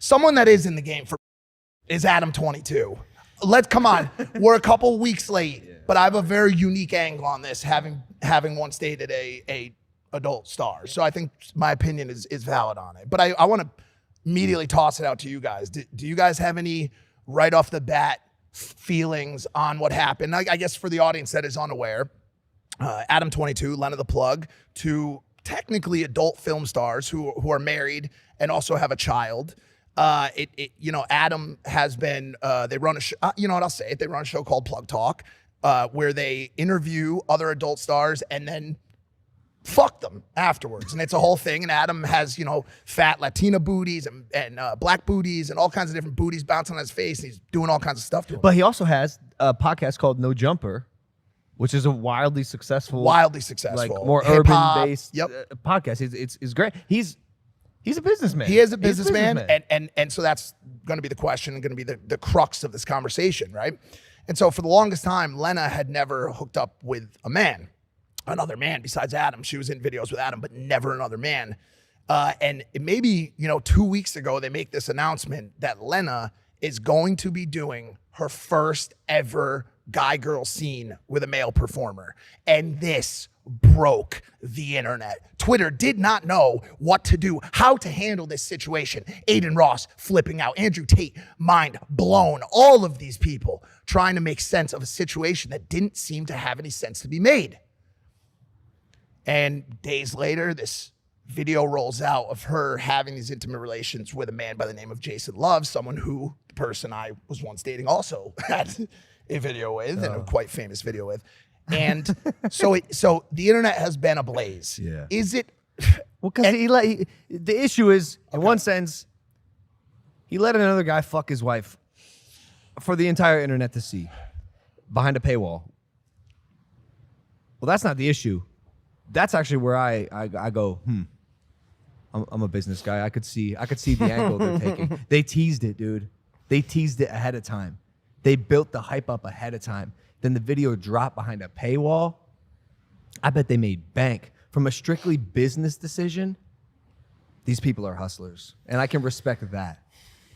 someone that is in the game for is Adam22. Come on. We're a couple weeks late, but I have a very unique angle on this, having once dated a adult star. So I think my opinion is valid on it. But I want to immediately toss it out to you guys. Do you guys have any right off the bat feelings on what happened? I guess for the audience that is unaware, Adam22, Lena the Plug, two technically adult film stars who are married and also have a child. Adam has been, they run a show, you know what, I'll say it. They run a show called Plug Talk, where they interview other adult stars and then fuck them afterwards. And it's a whole thing. And Adam has, fat Latina booties and black booties and all kinds of different booties bouncing on his face. And he's doing all kinds of stuff to him. But he also has a podcast called No Jumper, which is a wildly successful, like more urban-based podcast. It's great. He's a businessman. He is a businessman. And so that's going to be the question and going to be the crux of this conversation, right? And so for the longest time, Lena had never hooked up with another man besides Adam. She was in videos with Adam, but never another man. And maybe, 2 weeks ago, they make this announcement that Lena is going to be doing her first ever guy-girl scene with a male performer. And this broke the internet. Twitter did not know what to do, how to handle this situation. Aiden Ross flipping out, Andrew Tate, mind blown. All of these people trying to make sense of a situation that didn't seem to have any sense to be made. And days later, this video rolls out of her having these intimate relations with a man by the name of Jason Love, someone who the person I was once dating also had a video with, and a quite famous video with. And so the internet has been ablaze. Yeah. Is it? Well, because the issue is, in one sense, he let another guy fuck his wife for the entire internet to see behind a paywall. Well, that's not the issue. That's actually where I go, I'm a business guy. I could see the angle they're taking. They teased it, dude. They teased it ahead of time. They built the hype up ahead of time. Then the video dropped behind a paywall. I bet they made bank. From a strictly business decision, these people are hustlers. And I can respect that.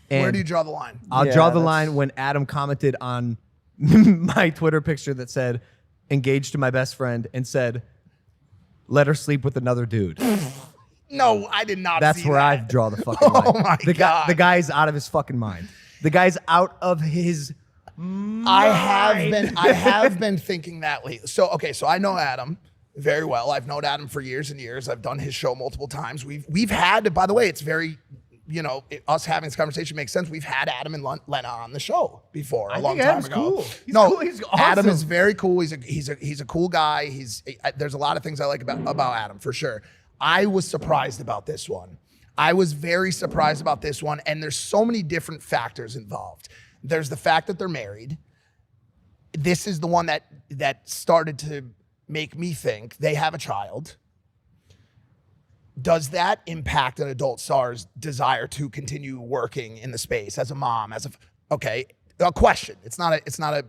And where do you draw the line? I'll draw the line when Adam commented on my Twitter picture that said, engaged to my best friend, and said, let her sleep with another dude. No, I did not That's see where that. I draw the fucking line. Oh my God. The guy's out of his fucking mind. The guy's out of his mind. I have been thinking that lately. So I know Adam very well. I've known Adam for years and years. I've done his show multiple times. We've had, by the way, it's very, us having this conversation makes sense. We've had Adam and Lena on the show before a long time ago. Cool. He's no, cool. He's awesome. Adam is very cool. He's a cool guy. There's a lot of things I like about Adam for sure. I was surprised about this one. I was very surprised about this one, and there's so many different factors involved. There's the fact that they're married. This is the one that started to make me think they have a child. Does that impact an adult star's desire to continue working in the space as a mom, a question. It's not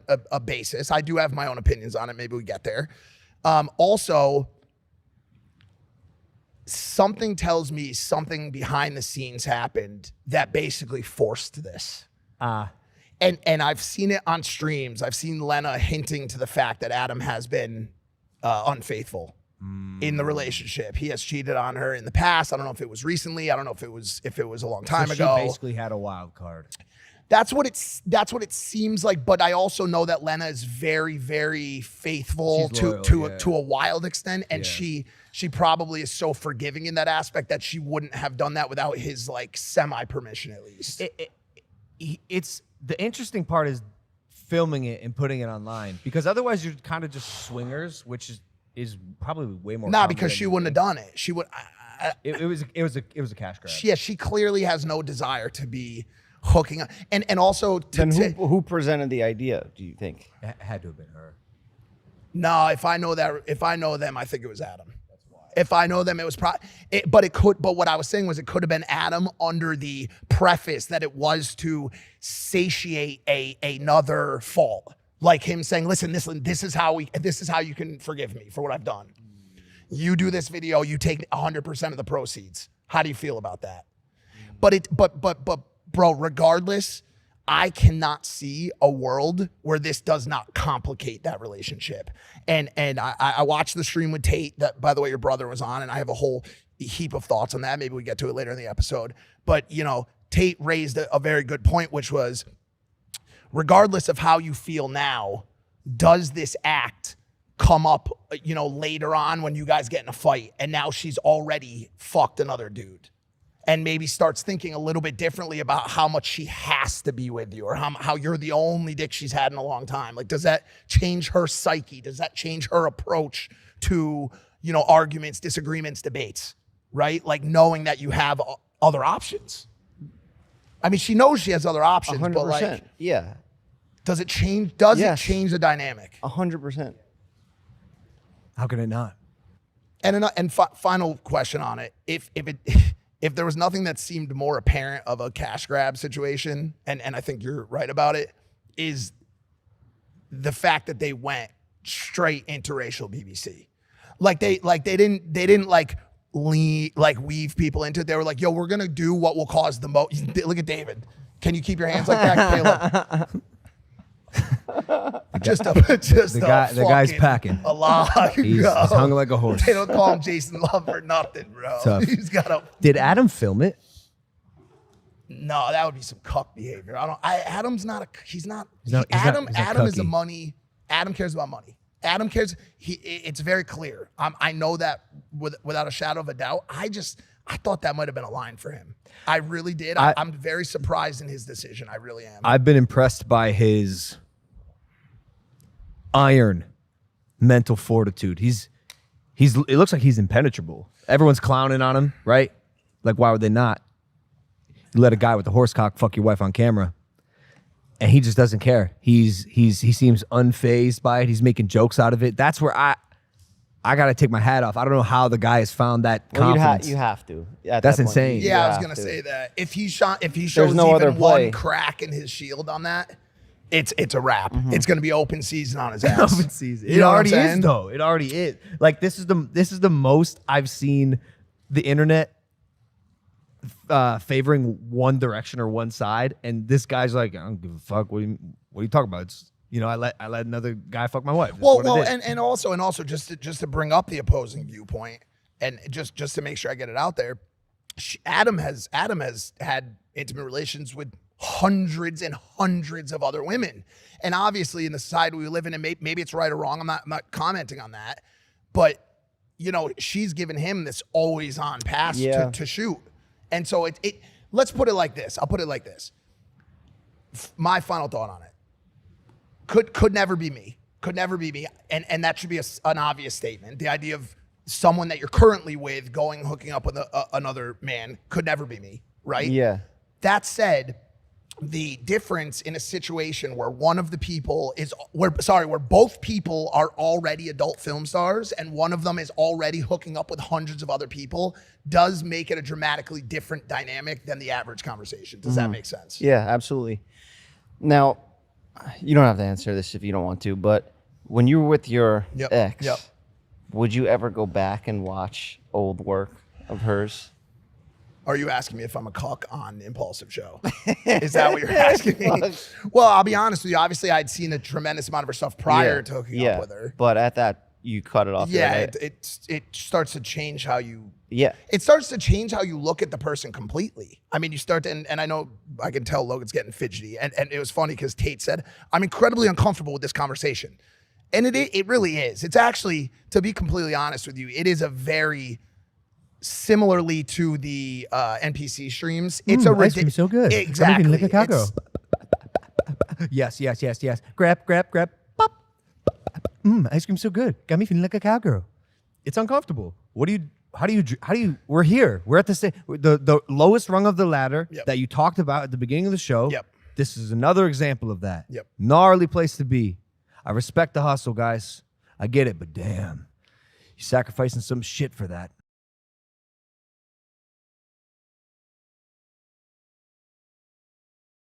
a basis. I do have my own opinions on it. Maybe we get there. Also, something tells me something behind the scenes happened that basically forced this. And I've seen it on streams. I've seen Lena hinting to the fact that Adam has been unfaithful in the relationship. He has cheated on her in the past. I don't know if it was recently. I don't know if it was a long time ago. She basically had a wild card. That's what it seems like. But I also know that Lena is very, very faithful to a wild extent, and she probably is so forgiving in that aspect that she wouldn't have done that without his semi permission at least. It's the interesting part is filming it and putting it online, because otherwise you're kind of just swingers, which is probably way more. Nah, because she wouldn't have done it. She would. It was a cash grab. Yeah, she clearly has no desire to be hooking up, and also who presented the idea? Do you think it had to have been her? No, if I know them, I think it was Adam. That's why. If I know them, it was But what I was saying was it could have been Adam under the preface that it was to satiate another fault, like him saying, "Listen, this is how you can forgive me for what I've done. You do this video, you take 100% of the proceeds. How do you feel about that?" But bro, regardless, I cannot see a world where this does not complicate that relationship. And I watched the stream with Tate that, by the way, your brother was on, and I have a whole heap of thoughts on that. Maybe we get to it later in the episode. But, you know, Tate raised a very good point, which was, regardless of how you feel now, does this act come up, you know, later on when you guys get in a fight and now she's already fucked another dude? And maybe starts thinking a little bit differently about how much she has to be with you, or how you're the only dick she's had in a long time. Like, does that change her psyche? Does that change her approach to, you know, arguments, disagreements, debates, right? Like, knowing that you have other options. I mean, she knows she has other options, 100%. but like, yeah. does it change? Does Yes. it change the dynamic? 100%. How can it not? And final question on it: if there was nothing that seemed more apparent of a cash grab situation, and I think you're right about it, is the fact that they went straight interracial BBC. Like they didn't like weave people into it. They were like, yo, we're gonna do what will cause the most. Look at David. Can you keep your hands like that, Caleb? The guy's packing. A lot. He's hung like a horse. They don't call him Jason Love for nothing, bro. Tough. He's got a. Did Adam film it? No, that would be some cuck behavior. Adam's not a. He's not. Adam Adam is a cucky. money. Adam cares about money. Adam cares. It's very clear. I know that without a shadow of a doubt. I thought that might have been a line for him. I really did. I'm very surprised in his decision. I really am. I've been impressed by his iron mental fortitude. It looks like he's impenetrable. Everyone's clowning on him, right? Like, why would they not? You let a guy with a horse cock fuck your wife on camera, and he just doesn't care. He seems unfazed by it. He's making jokes out of it. That's where I got to take my hat off. I don't know how the guy has found that confidence. You have to. At That's that point. insane. Yeah, I was have gonna to. say that if he shows no other even play. one crack in his shield on that, it's a wrap. It's gonna be open season on his ass. Open season. You It know what I'm already saying? is, though. It already is. Like, this is the most I've seen the internet favoring one direction or one side, and this guy's like, I don't give a fuck. What are you talking about? It's, you know, I let another guy fuck my wife. That's what it is. And also just to bring up the opposing viewpoint, and just to make sure I get it out there, Adam has had intimate relations with hundreds and hundreds of other women, and obviously in the society we live in, and maybe it's right or wrong. I'm not commenting on that, but you know, she's given him this always on pass to shoot, and so it. Let's put it like this. I'll put it like this. My final thought on it. Could never be me. Could never be me. And that should be an obvious statement. The idea of someone that you're currently with hooking up with another man could never be me, right? Yeah. That said, the difference in a situation where one of the people where both people are already adult film stars and one of them is already hooking up with hundreds of other people does make it a dramatically different dynamic than the average conversation. Does that make sense? Yeah, absolutely. Now, you don't have to answer this if you don't want to, but when you were with your ex, would you ever go back and watch old work of hers? Are you asking me if I'm a cuck on Impulsive Show? Is that what you're asking me? Well, I'll be honest with you. Obviously, I'd seen a tremendous amount of her stuff prior to hooking up with her. But at that, you cut it off. Yeah, it starts to change how you. Yeah. It starts to change how you look at the person completely. I mean, you start to, and I know I can tell Logan's getting fidgety. And it was funny because Tate said, I'm incredibly uncomfortable with this conversation. And it really is. It's actually, to be completely honest with you, it is a very, similarly to the NPC streams, it's a ice cream so good. Exactly. Lick a cowgirl. Yes. Grab. Pop. Ice cream so good. Got me feeling like a cowgirl. It's uncomfortable. How do you, we're here. We're at the lowest rung of the ladder that you talked about at the beginning of the show. Yep. This is another example of that. Yep. Gnarly place to be. I respect the hustle, guys. I get it, but damn, you're sacrificing some shit for that.